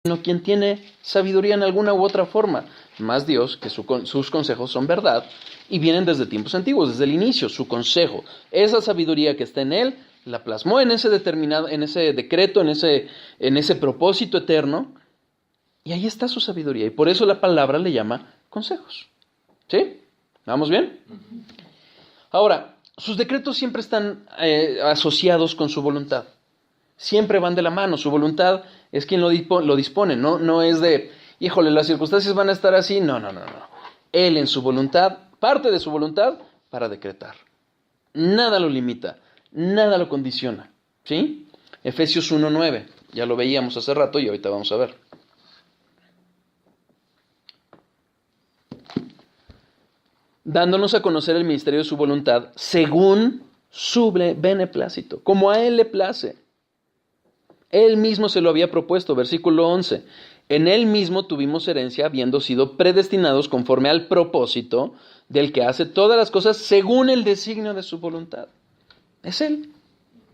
sino quien tiene sabiduría en alguna u otra forma. Más Dios, que sus consejos son verdad y vienen desde tiempos antiguos, desde el inicio, su consejo. Esa sabiduría que está en él, la plasmó en ese decreto, en ese propósito eterno, y ahí está su sabiduría. Y por eso la palabra le llama consejos. ¿Sí? ¿Vamos bien? Ahora, sus decretos siempre están asociados con su voluntad. Siempre van de la mano. Su voluntad es quien lo dispone. No es de, híjole, las circunstancias van a estar así. No. Él en su voluntad, parte de su voluntad, para decretar. Nada lo limita. Nada lo condiciona. ¿Sí? Efesios 1:9. Ya lo veíamos hace rato y ahorita vamos a ver. Dándonos a conocer el ministerio de su voluntad según su beneplácito, como a él le place. Él mismo se lo había propuesto, versículo 11. En él mismo tuvimos herencia, habiendo sido predestinados conforme al propósito del que hace todas las cosas según el designio de su voluntad. Es él.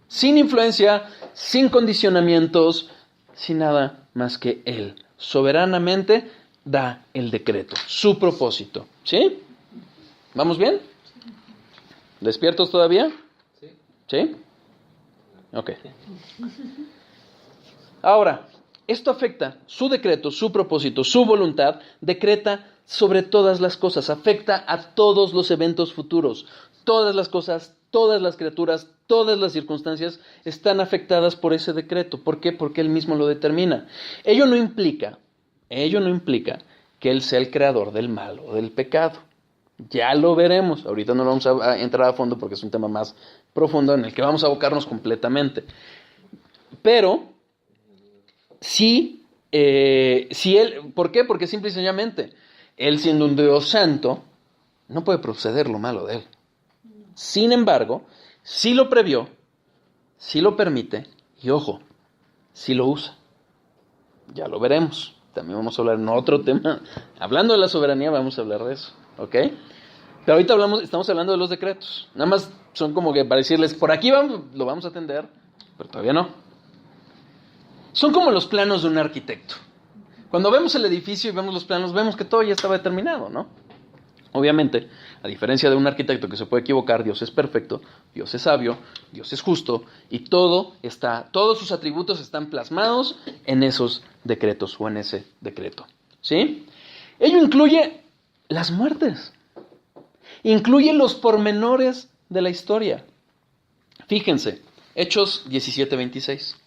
Sin influencia, sin condicionamientos, sin nada más que él. Soberanamente da el decreto, su propósito. ¿Sí? ¿Vamos bien? ¿Despiertos todavía? Sí. ¿Sí? Ok. Ahora, esto afecta su decreto, su propósito, su voluntad, decreta sobre todas las cosas, afecta a todos los eventos futuros. Todas las cosas, todas las criaturas, todas las circunstancias están afectadas por ese decreto. ¿Por qué? Porque él mismo lo determina. Ello no implica que él sea el creador del mal o del pecado. Ya lo veremos. Ahorita no vamos a entrar a fondo porque es un tema más profundo en el que vamos a abocarnos completamente. Pero sí, él, ¿por qué? Porque simple y sencillamente, él siendo un Dios santo, no puede proceder lo malo de él. Sin embargo, sí lo previó, sí lo permite, y ojo, sí lo usa. Ya lo veremos. También vamos a hablar en otro tema. Hablando de la soberanía, vamos a hablar de eso, ¿ok? Pero ahorita estamos hablando de los decretos. Nada más son como que para decirles, por aquí lo vamos a atender, pero todavía no. Son como los planos de un arquitecto. Cuando vemos el edificio y vemos los planos, vemos que todo ya estaba determinado, ¿no? Obviamente, a diferencia de un arquitecto que se puede equivocar, Dios es perfecto, Dios es sabio, Dios es justo, y todos sus atributos están plasmados en esos decretos o en ese decreto, ¿sí? Ello incluye las muertes, incluye los pormenores de la historia. Fíjense, Hechos 17:26.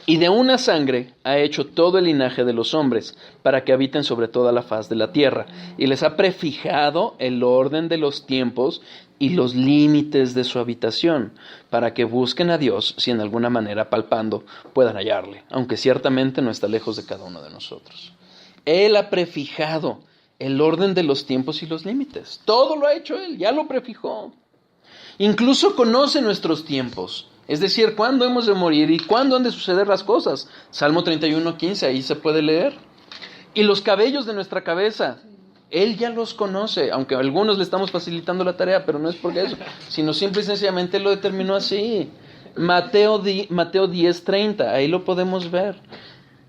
Y de una sangre ha hecho todo el linaje de los hombres, para que habiten sobre toda la faz de la tierra, y les ha prefijado el orden de los tiempos y los límites de su habitación, para que busquen a Dios, si en alguna manera palpando puedan hallarle, aunque ciertamente no está lejos de cada uno de nosotros. Él ha prefijado el orden de los tiempos y los límites. Todo lo ha hecho Él, ya lo prefijó. Incluso conoce nuestros tiempos. Es decir, cuándo hemos de morir y cuándo han de suceder las cosas. Salmo 31:15, ahí se puede leer. Y los cabellos de nuestra cabeza, Él ya los conoce, aunque a algunos le estamos facilitando la tarea, pero no es porque eso, sino simple y sencillamente lo determinó así. Mateo 10:30, ahí lo podemos ver.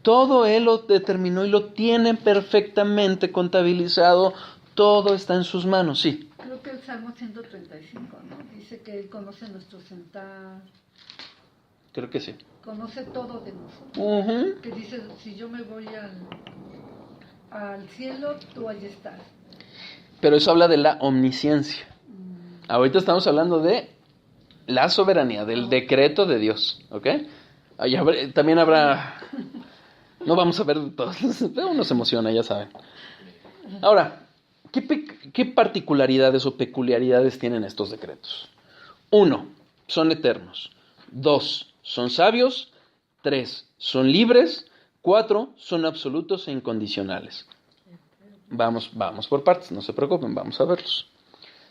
Todo Él lo determinó y lo tiene perfectamente contabilizado. Todo está en sus manos, sí. Creo que el Salmo 135, ¿no? Dice que Él conoce nuestro sentar. Creo que sí. Conoce todo de nosotros. Uh-huh. Que dice, si yo me voy al cielo, tú allí estás. Pero eso habla de la omnisciencia. Ahorita estamos hablando de la soberanía, del decreto de Dios, ¿ok? También habrá... No vamos a ver todos, pero uno se emociona, ya saben. Ahora, ¿qué particularidades o peculiaridades tienen estos decretos? 1, son eternos. 2, son sabios. 3, son libres. 4, son absolutos e incondicionales. Vamos por partes, no se preocupen, vamos a verlos.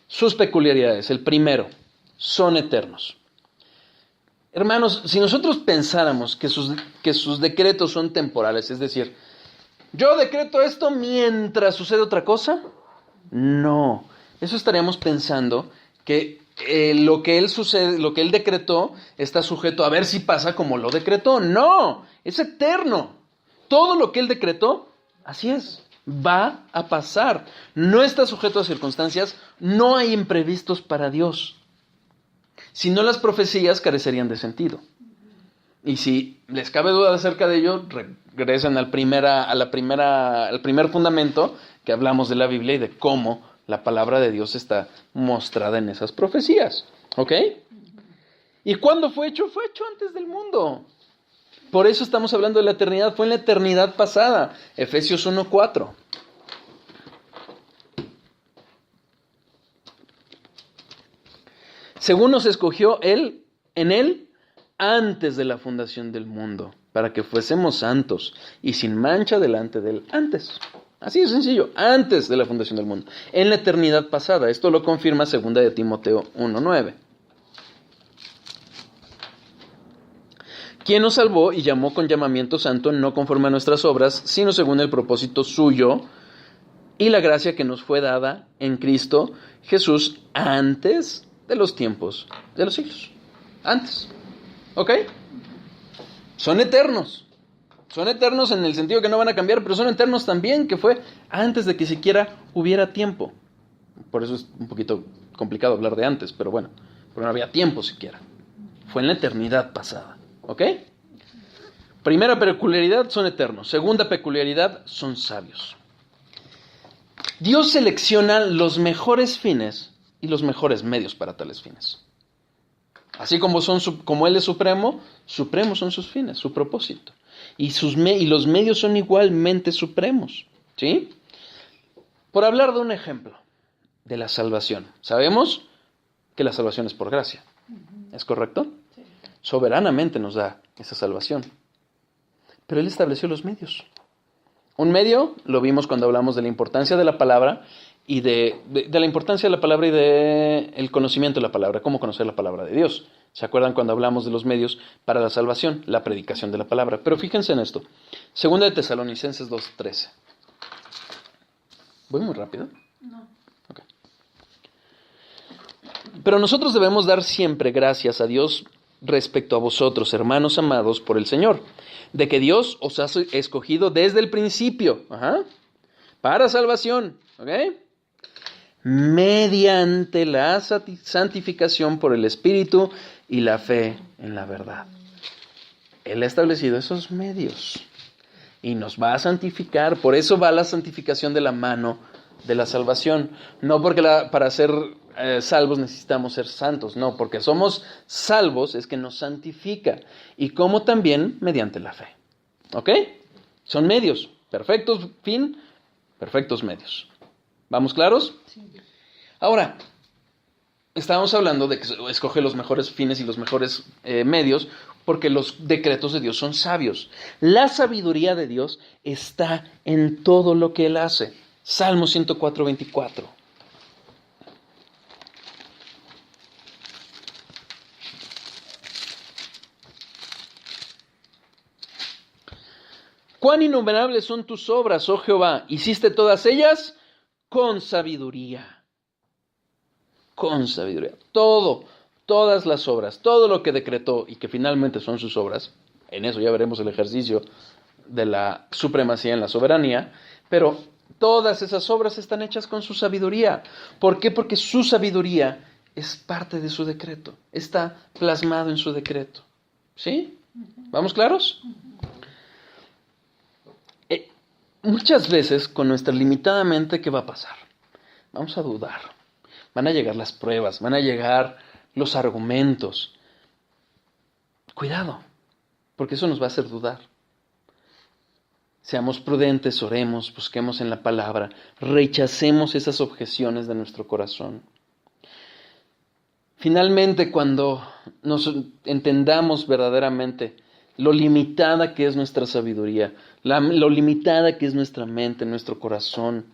Sus peculiaridades. El primero, son eternos. Hermanos, si nosotros pensáramos que sus decretos son temporales, es decir, yo decreto esto mientras sucede otra cosa, no. Eso estaríamos pensando que lo que él decretó está sujeto a ver si pasa como lo decretó. No, es eterno. Todo lo que él decretó, así es, va a pasar. No está sujeto a circunstancias, no hay imprevistos para Dios. Si no, las profecías carecerían de sentido. Y si les cabe duda acerca de ello, regresen al primer fundamento que hablamos de la Biblia y de cómo la palabra de Dios está mostrada en esas profecías. ¿Ok? ¿Y cuándo fue hecho? Fue hecho antes del mundo. Por eso estamos hablando de la eternidad. Fue en la eternidad pasada. Efesios 1:4. Según nos escogió Él, en Él, antes de la fundación del mundo, para que fuésemos santos y sin mancha delante de Él. Antes. Así de sencillo. Antes de la fundación del mundo. En la eternidad pasada. Esto lo confirma 2 de Timoteo 1:9. Quien nos salvó y llamó con llamamiento santo, no conforme a nuestras obras, sino según el propósito suyo y la gracia que nos fue dada en Cristo Jesús antes de los tiempos de los siglos. Antes. ¿Ok? Son eternos. Son eternos en el sentido que no van a cambiar, pero son eternos también, que fue antes de que siquiera hubiera tiempo. Por eso es un poquito complicado hablar de antes, pero bueno, porque no había tiempo siquiera. Fue en la eternidad pasada. ¿Ok? Primera peculiaridad, son eternos. Segunda peculiaridad, son sabios. Dios selecciona los mejores fines y los mejores medios para tales fines. Así como Él es supremo, supremos son sus fines, su propósito. Y los medios son igualmente supremos. ¿Sí? Por hablar de un ejemplo de la salvación. Sabemos que la salvación es por gracia. ¿Es correcto? Sí. Soberanamente nos da esa salvación. Pero Él estableció los medios. Un medio, lo vimos cuando hablamos de la importancia de la palabra y de la importancia de la palabra y del conocimiento de la palabra, cómo conocer la palabra de Dios. ¿Se acuerdan cuando hablamos de los medios para la salvación? La predicación de la palabra. Pero fíjense en esto. 2 de Tesalonicenses 2:13. ¿Voy muy rápido? No. Okay. Pero nosotros debemos dar siempre gracias a Dios respecto a vosotros, hermanos amados por el Señor, de que Dios os ha escogido desde el principio, para salvación, ¿ok? Mediante la santificación por el Espíritu y la fe en la verdad. Él ha establecido esos medios y nos va a santificar. Por eso va la santificación de la mano de la salvación. No porque para ser salvos necesitamos ser santos, no, porque somos salvos es que nos santifica. Y como también mediante la fe. ¿Ok? Son medios. Perfectos fin, perfectos medios. ¿Vamos claros? Sí. Ahora, estábamos hablando de que escoge los mejores fines y los mejores medios porque los decretos de Dios son sabios. La sabiduría de Dios está en todo lo que Él hace. Salmo 104:24. Cuán innumerables son tus obras, oh Jehová, hiciste todas ellas con sabiduría. Con sabiduría. Todas las obras, todo lo que decretó y que finalmente son sus obras, en eso ya veremos el ejercicio de la supremacía en la soberanía, pero todas esas obras están hechas con su sabiduría. ¿Por qué? Porque su sabiduría es parte de su decreto, está plasmado en su decreto. ¿Sí? ¿Vamos claros? Muchas veces con nuestra limitada mente, ¿qué va a pasar? Vamos a dudar. Van a llegar las pruebas, van a llegar los argumentos. Cuidado, porque eso nos va a hacer dudar. Seamos prudentes, oremos, busquemos en la palabra, rechacemos esas objeciones de nuestro corazón. Finalmente, cuando nos entendamos verdaderamente lo limitada que es nuestra sabiduría, lo limitada que es nuestra mente, nuestro corazón,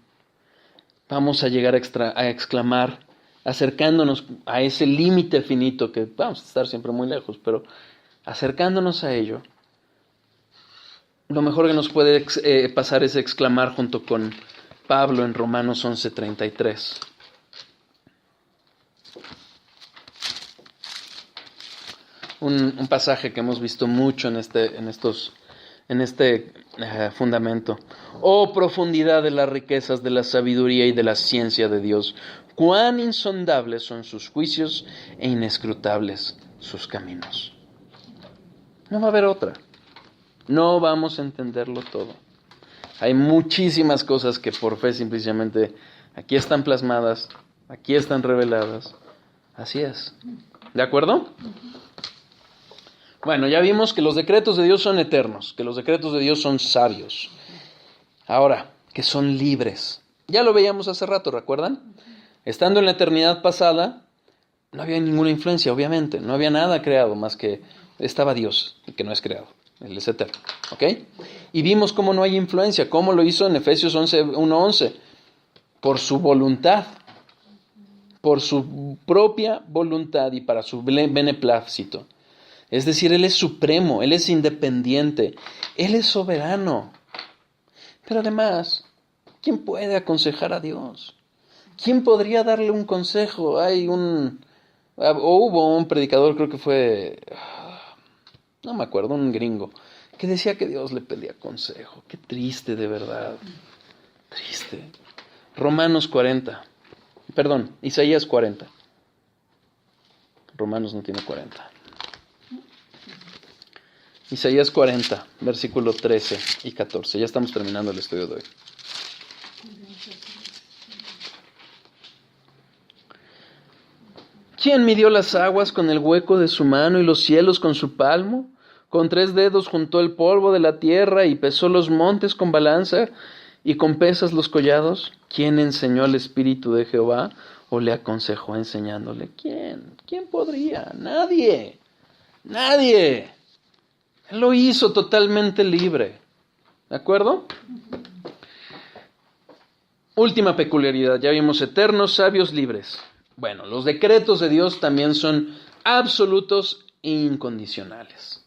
vamos a llegar a exclamar, acercándonos a ese límite finito, que vamos a estar siempre muy lejos, pero acercándonos a ello, lo mejor que nos puede pasar es exclamar junto con Pablo en Romanos 11:33. Un pasaje que hemos visto mucho en este fundamento. Oh, profundidad de las riquezas de la sabiduría y de la ciencia de Dios, cuán insondables son sus juicios e inescrutables sus caminos. No va a haber otra. No vamos a entenderlo todo. Hay muchísimas cosas que por fe simplemente aquí están plasmadas, aquí están reveladas. Así es. ¿De acuerdo? Bueno, ya vimos que los decretos de Dios son eternos, que los decretos de Dios son sabios. Ahora, que son libres. Ya lo veíamos hace rato, ¿recuerdan? Estando en la eternidad pasada, no había ninguna influencia, obviamente. No había nada creado más que estaba Dios, que no es creado. Él es eterno, ¿ok? Y vimos cómo no hay influencia, cómo lo hizo en Efesios 1:11. Por su voluntad, por su propia voluntad y para su beneplácito. Es decir, Él es supremo, Él es independiente, Él es soberano. Pero además, ¿quién puede aconsejar a Dios? ¿Quién podría darle un consejo? Hubo un predicador, creo que fue, no me acuerdo, un gringo, que decía que Dios le pedía consejo. Qué triste, de verdad. Triste. Isaías 40. Romanos no tiene 40. Isaías 40, versículo 13 y 14. Ya estamos terminando el estudio de hoy. ¿Quién midió las aguas con el hueco de su mano y los cielos con su palmo? Con 3 dedos juntó el polvo de la tierra y pesó los montes con balanza y con pesas los collados. ¿Quién enseñó al Espíritu de Jehová o le aconsejó enseñándole? ¿Quién? ¿Quién podría? Nadie. Nadie. Él lo hizo totalmente libre. ¿De acuerdo? Última peculiaridad. Ya vimos eternos, sabios, libres. Bueno, los decretos de Dios también son absolutos e incondicionales.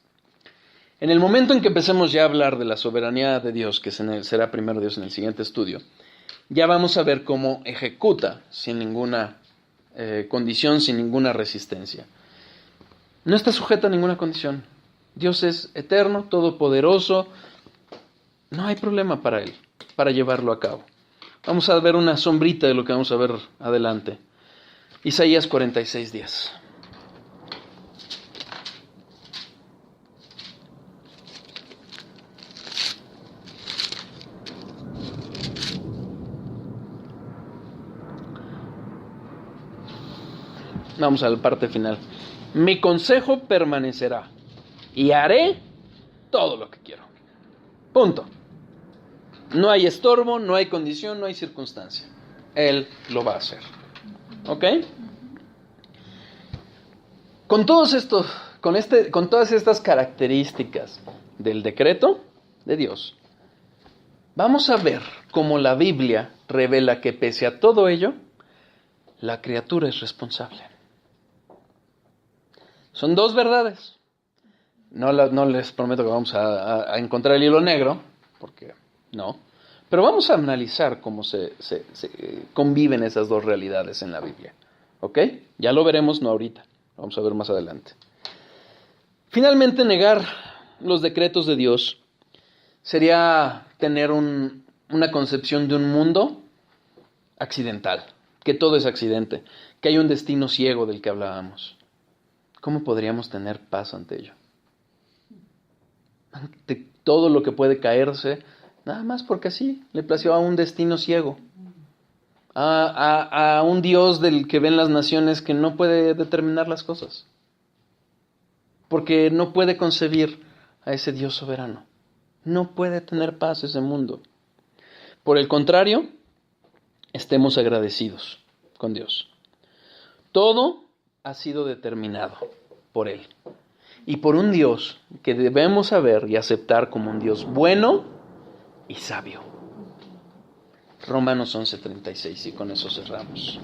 En el momento en que empecemos ya a hablar de la soberanía de Dios, que será primero Dios en el siguiente estudio, ya vamos a ver cómo ejecuta sin ninguna condición, sin ninguna resistencia. No está sujeto a ninguna condición. Dios es eterno, todopoderoso. No hay problema para Él, para llevarlo a cabo. Vamos a ver una sombrita de lo que vamos a ver adelante. Isaías 46:10. Vamos a la parte final. Mi consejo permanecerá y haré todo lo que quiero. Punto. No hay estorbo, no hay condición, no hay circunstancia. Él lo va a hacer. ¿Ok? Con todos estos, con todas estas características del decreto de Dios, vamos a ver cómo la Biblia revela que pese a todo ello, la criatura es responsable. Son dos verdades. No les prometo que vamos a encontrar el hilo negro, porque no. Pero vamos a analizar cómo se conviven esas dos realidades en la Biblia. ¿Ok? Ya lo veremos, no ahorita. Vamos a ver más adelante. Finalmente, negar los decretos de Dios sería tener una concepción de un mundo accidental, que todo es accidente, que hay un destino ciego del que hablábamos. ¿Cómo podríamos tener paz ante ello? Ante todo lo que puede caerse, nada más porque así le plació a un destino ciego, a un Dios del que ven las naciones que no puede determinar las cosas, porque no puede concebir a ese Dios soberano. No puede tener paz ese mundo. Por el contrario, estemos agradecidos con Dios. Todo ha sido determinado por Él y por un Dios que debemos saber y aceptar como un Dios bueno y sabio. Romanos 11:36, y con eso cerramos.